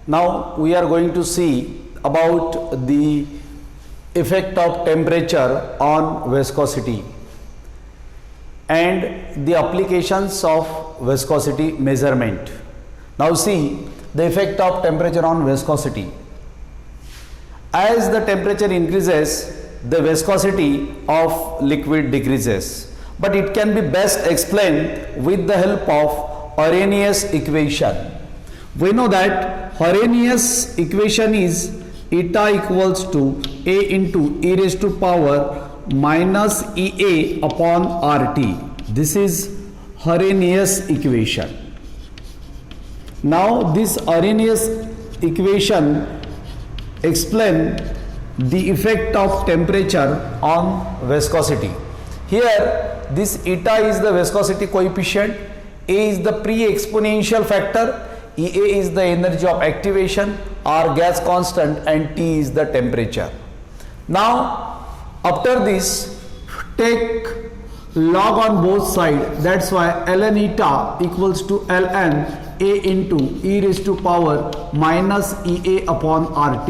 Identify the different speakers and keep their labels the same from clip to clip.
Speaker 1: Now we are going to see about the effect of temperature on viscosity and the applications of viscosity measurement. Now see the effect of temperature on viscosity. As the temperature increases, the viscosity of liquid decreases, but it can be best explained with the help of Arrhenius equation. We know that Arrhenius equation is eta equals to A into e raised to power minus EA upon RT. This is Arrhenius equation. Now this Arrhenius equation explain the effect of temperature on viscosity. Here this eta is the viscosity coefficient, A is the pre-exponential factor, EA is the energy of activation, R gas constant, and T is the temperature. Now after this take log on both sides, that's why ln eta equals to ln A into e raised to power minus EA upon RT.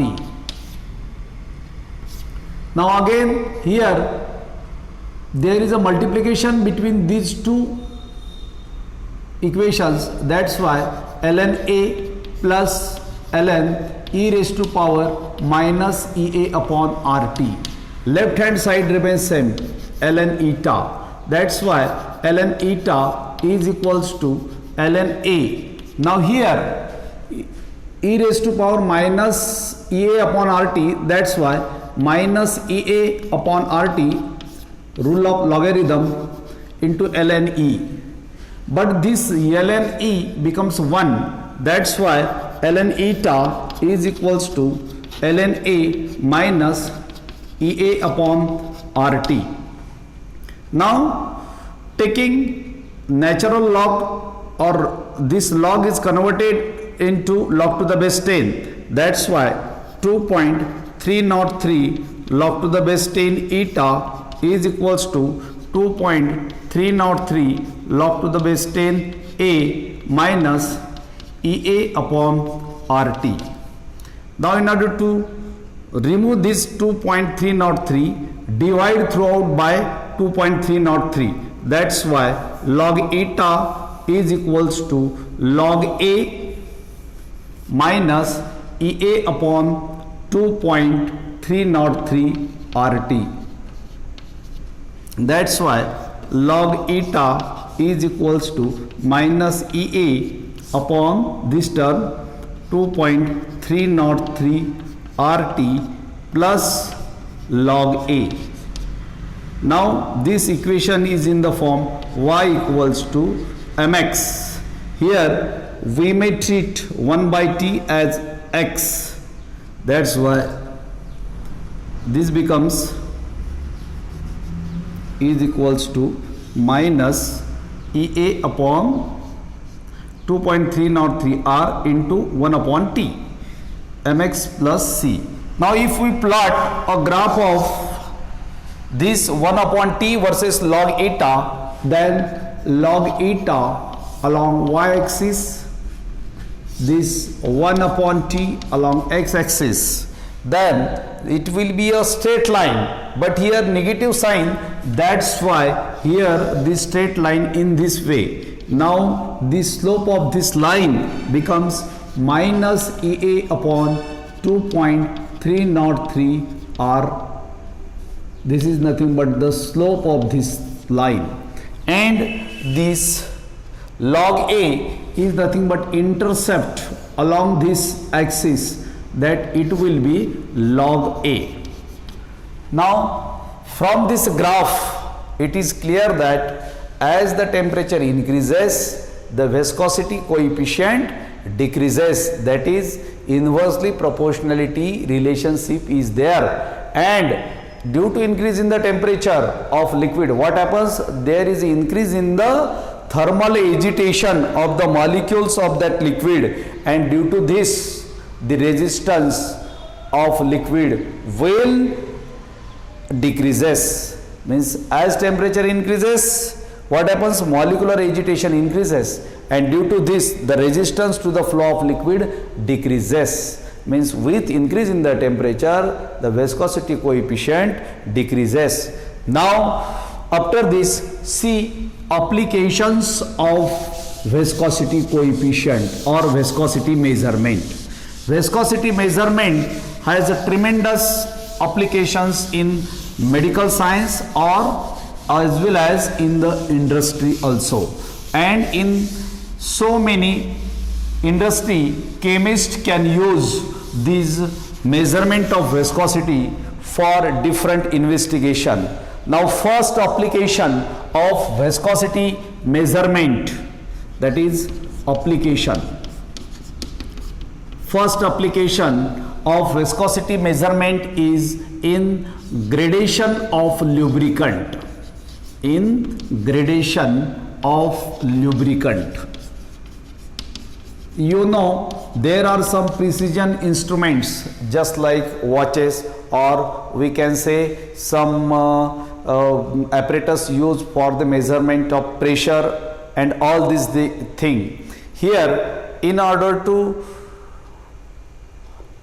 Speaker 1: Now again here there is a multiplication between these two equations, that's why ln A plus ln e raised to power minus EA upon RT. Left hand side remains same, ln eta, that's why ln eta is equals to ln A. Now here e raised to power minus EA upon RT, that's why minus EA upon RT, rule of logarithm into ln E. But this ln E becomes 1, that's why ln eta is equals to ln A minus EA upon RT. Now taking natural log, or this log is converted into log to the base 10, that's why 2.303 log to the base 10 eta is equals to 2.303 log to the base 10 A minus EA upon RT. Now in order to remove this 2.303, divide throughout by 2.303, that's why log eta is equals to log A minus EA upon 2.303 RT. That's why log eta is equals to minus EA upon this term 2.303 RT plus log A. Now this equation is in the form y equals to mx. Here we may treat 1 by t as x. That's why this becomes is equals to minus EA upon 2.303 R into 1 upon t, mx plus c. Now if we plot a graph of this 1 upon t versus log eta, then log eta along y-axis, this 1 upon t along x-axis, then it will be a straight line, but here negative sign, that's why here this straight line in this way. Now the slope of this line becomes minus EA upon 2.303 R. This is nothing but the slope of this line, and this log A is nothing but intercept along this axis, that it will be log A. Now from this graph it is clear that as the temperature increases, the viscosity coefficient decreases, that is inversely proportionality relationship is there, and due to increase in the temperature of liquid, what happens? There is increase in the thermal agitation of the molecules of that liquid, and due to this the resistance of liquid will decreases. Means as temperature increases, what happens? Molecular agitation increases, and due to this the resistance to the flow of liquid decreases. Means with increase in the temperature the viscosity coefficient decreases. Now after this, see applications of viscosity coefficient or viscosity measurement. Viscosity measurement has a tremendous applications in medical science or as well as in the industry also, and in so many industry chemists can use this measurement of viscosity for different investigation. Now first application of viscosity measurement, that is application. First application of viscosity measurement is in gradation of lubricant. In gradation of lubricant. You know there are some precision instruments just like watches, or we can say some apparatus used for the measurement of pressure and all this thing. Here in order to,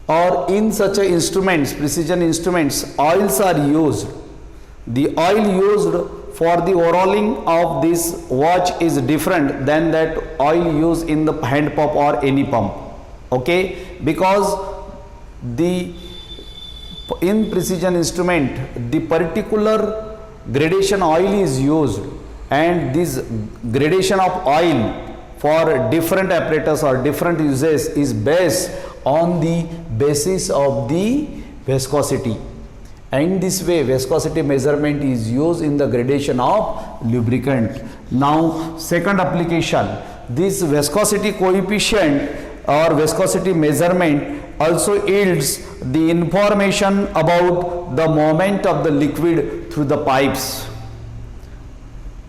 Speaker 1: or in such a instruments, precision instruments, oils are used. The oil used for the overhauling of this watch is different than that oil used in the hand pump or any pump. Okay, because the in precision instrument the particular gradation oil is used, and this gradation of oil for different apparatus or different uses is based on the basis of the viscosity. In this way viscosity measurement is used in the gradation of lubricant. Now second application, this viscosity coefficient or viscosity measurement also yields the information about the movement of the liquid through the pipes.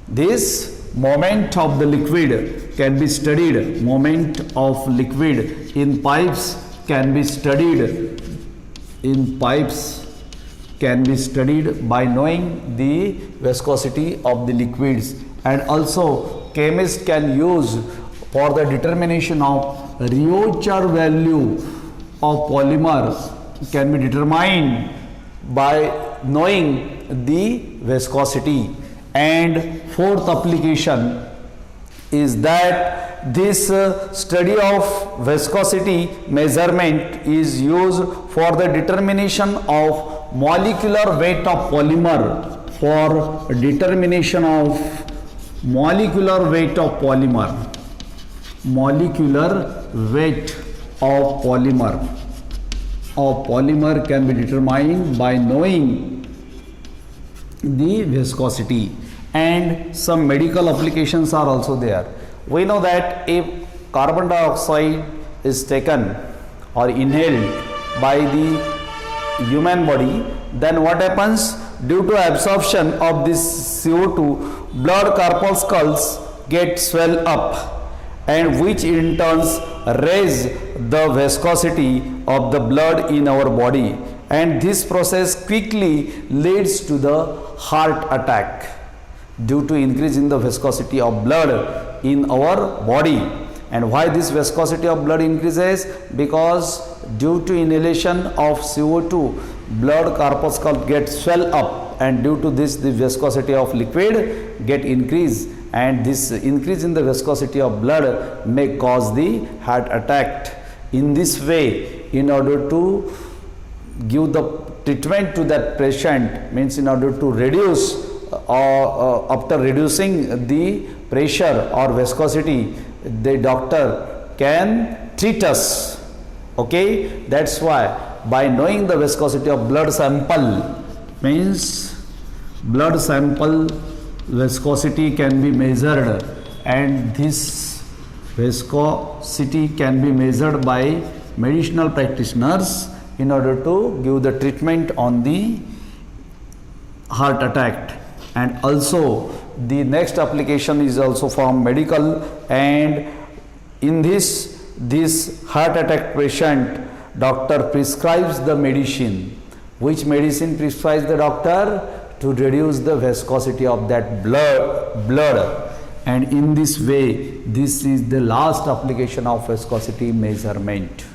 Speaker 1: This movement of the liquid can be studied, movement of liquid in pipes can be studied, in pipes can be studied by knowing the viscosity of the liquids, and also chemists can use for the determination of Riocher value of polymer can be determined by knowing the viscosity. And fourth application is that this study of viscosity measurement is used for the determination of molecular weight of polymer, for determination of molecular weight of polymer, molecular weight of polymer can be determined by knowing the viscosity. And some medical applications are also there. We know that if carbon dioxide is taken or inhaled by the human body, then what happens? Due to absorption of this CO2, blood corpuscles get swell up, and which in turns raise the viscosity of the blood in our body, and this process quickly leads to the heart attack due to increase in the viscosity of blood in our body. And why this viscosity of blood increases? Because due to inhalation of CO2, blood corpuscle get swell up, and due to this the viscosity of liquid get increase, and this increase in the viscosity of blood may cause the heart attack. In this way, in order to give the treatment to that patient, means in order to reduce after reducing the pressure or viscosity, the doctor can treat us. Okay, that's why by knowing the viscosity of blood sample, means blood sample viscosity can be measured, and this viscosity can be measured by medicinal practitioners in order to give the treatment on the heart attack. And also the next application is also from medical, and in this heart attack patient, doctor prescribes the medicine. Which medicine prescribes the doctor? To reduce the viscosity of that blood. and in this way this is the last application of viscosity measurement.